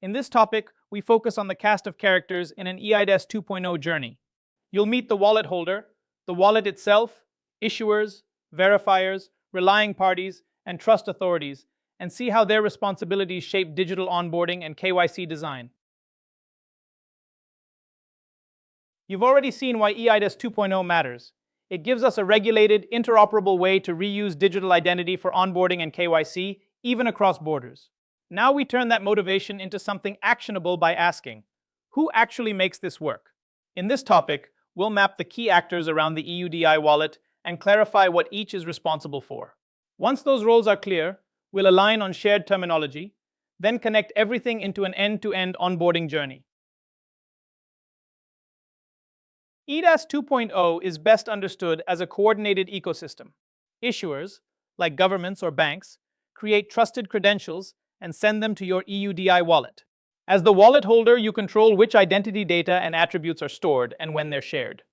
In this topic, we focus on the cast of characters in an eIDAS 2.0 journey. You'll meet the wallet holder, the wallet itself, issuers, verifiers, relying parties, and trust authorities, and see how their responsibilities shape digital onboarding and KYC design. You've already seen why eIDAS 2.0 matters. It gives us a regulated, interoperable way to reuse digital identity for onboarding and KYC, even across borders. Now we turn that motivation into something actionable by asking, who actually makes this work? In this topic, we'll map the key actors around the EUDI wallet and clarify what each is responsible for. Once those roles are clear, we'll align on shared terminology, then connect everything into an end-to-end onboarding journey. eIDAS 2.0 is best understood as a coordinated ecosystem. Issuers, like governments or banks, create trusted credentials and send them to your EUDI wallet. As the wallet holder, you control which identity data and attributes are stored and when they're shared.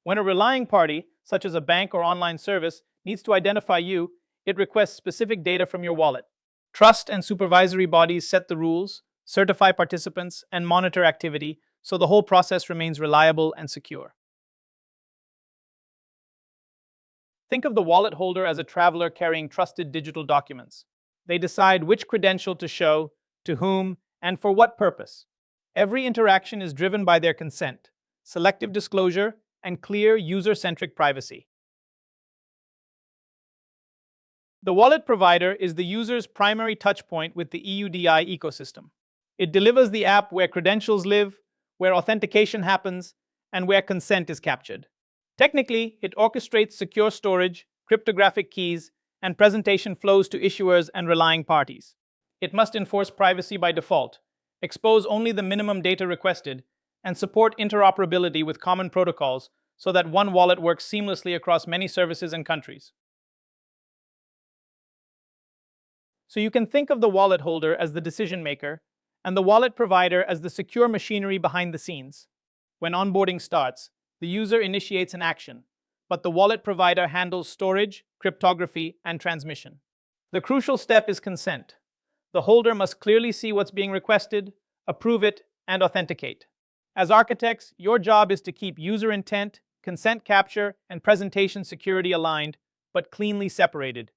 When a relying party, such as a bank or online service, needs to identify you, it requests specific data from your wallet. Trust and supervisory bodies set the rules, certify participants, and monitor activity, so the whole process remains reliable and secure. Think of the wallet holder as a traveler carrying trusted digital documents. They decide which credential to show, to whom, and for what purpose. Every interaction is driven by their consent, selective disclosure, and clear user-centric privacy. The wallet provider is the user's primary touchpoint with the EUDI ecosystem. It delivers the app where credentials live, where authentication happens, and where consent is captured. Technically, it orchestrates secure storage, cryptographic keys, and presentation flows to issuers and relying parties. It must enforce privacy by default, expose only the minimum data requested, and support interoperability with common protocols so that one wallet works seamlessly across many services and countries. So you can think of the wallet holder as the decision maker and the wallet provider as the secure machinery behind the scenes. When onboarding starts, the user initiates an action, but the wallet provider handles storage, cryptography, and transmission. The crucial step is consent. The holder must clearly see what's being requested, approve it, and authenticate. As architects, your job is to keep user intent, consent capture, and presentation security aligned, but cleanly separated.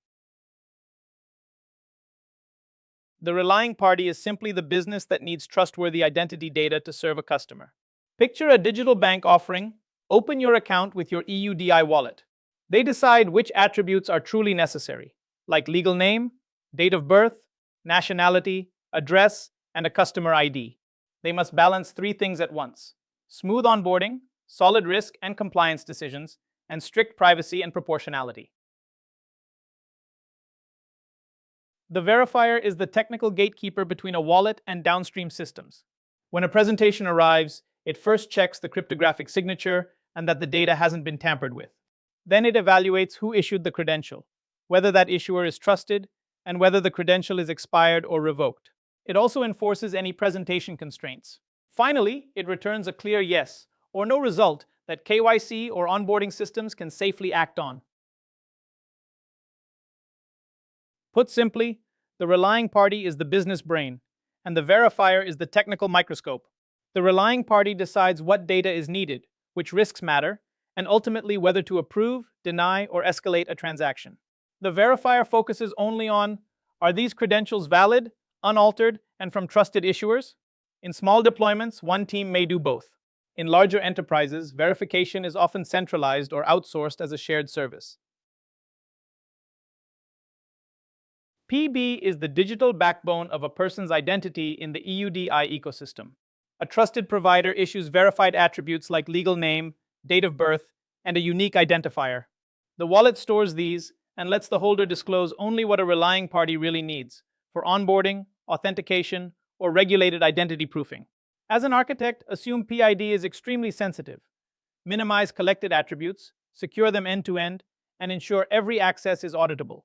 The relying party is simply the business that needs trustworthy identity data to serve a customer. Picture a digital bank offering, open your account with your EUDI wallet. They decide which attributes are truly necessary, like legal name, date of birth, nationality, address, and a customer ID. They must balance three things at once: smooth onboarding, solid risk and compliance decisions, and strict privacy and proportionality. The verifier is the technical gatekeeper between a wallet and downstream systems. When a presentation arrives, it first checks the cryptographic signature and that the data hasn't been tampered with. Then it evaluates who issued the credential, whether that issuer is trusted, and whether the credential is expired or revoked. It also enforces any presentation constraints. Finally, it returns a clear yes or no result that KYC or onboarding systems can safely act on. Put simply, the relying party is the business brain, and the verifier is the technical microscope. The relying party decides what data is needed, which risks matter, and ultimately whether to approve, deny, or escalate a transaction. The verifier focuses only on, are these credentials valid, unaltered, and from trusted issuers? In small deployments, one team may do both. In larger enterprises, verification is often centralized or outsourced as a shared service. PB is the digital backbone of a person's identity in the EUDI ecosystem. A trusted provider issues verified attributes like legal name, date of birth, and a unique identifier. The wallet stores these and lets the holder disclose only what a relying party really needs for onboarding, authentication, or regulated identity proofing. As an architect, assume PID is extremely sensitive. Minimize collected attributes, secure them end-to-end, and ensure every access is auditable.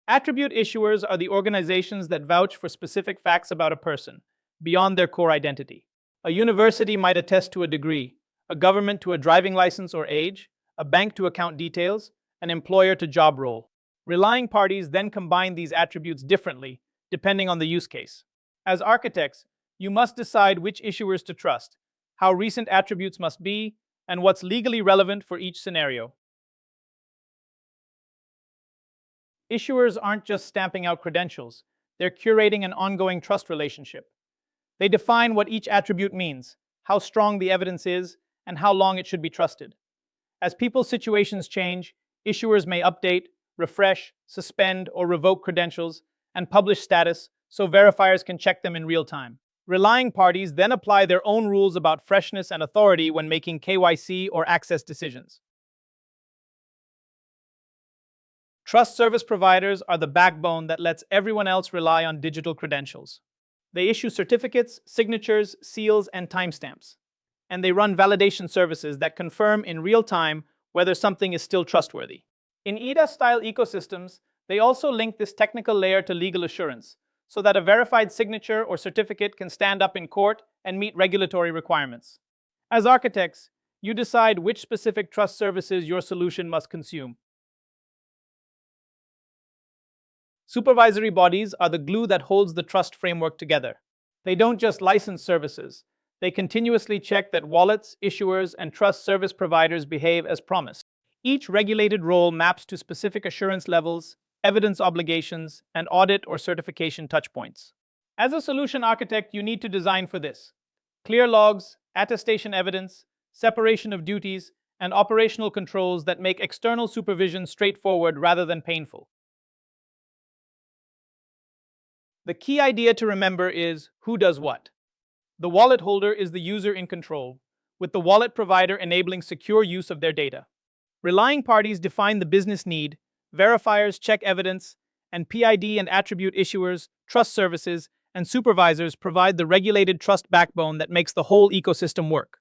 Attribute issuers are the organizations that vouch for specific facts about a person, beyond their core identity. A university might attest to a degree, a government to a driving license or age, a bank to account details, an employer to job role. Relying parties then combine these attributes differently depending on the use case. As architects, you must decide which issuers to trust, how recent attributes must be, and what's legally relevant for each scenario. Issuers aren't just stamping out credentials, they're curating an ongoing trust relationship. They define what each attribute means, how strong the evidence is, and how long it should be trusted. As people's situations change, issuers may update, refresh, suspend, or revoke credentials, and publish status so verifiers can check them in real time. Relying parties then apply their own rules about freshness and authority when making KYC or access decisions. Trust service providers are the backbone that lets everyone else rely on digital credentials. They issue certificates, signatures, seals, and timestamps. And they run validation services that confirm in real time whether something is still trustworthy. In eIDAS-style ecosystems, they also link this technical layer to legal assurance, so that a verified signature or certificate can stand up in court and meet regulatory requirements. As architects, you decide which specific trust services your solution must consume. Supervisory bodies are the glue that holds the trust framework together. They don't just license services, they continuously check that wallets, issuers, and trust service providers behave as promised. Each regulated role maps to specific assurance levels, evidence obligations, and audit or certification touchpoints. As a solution architect, you need to design for this: clear logs, attestation evidence, separation of duties, and operational controls that make external supervision straightforward rather than painful. The key idea to remember is who does what. The wallet holder is the user in control, with the wallet provider enabling secure use of their data. Relying parties define the business need, verifiers check evidence, and PID and attribute issuers, trust services, and supervisors provide the regulated trust backbone that makes the whole ecosystem work.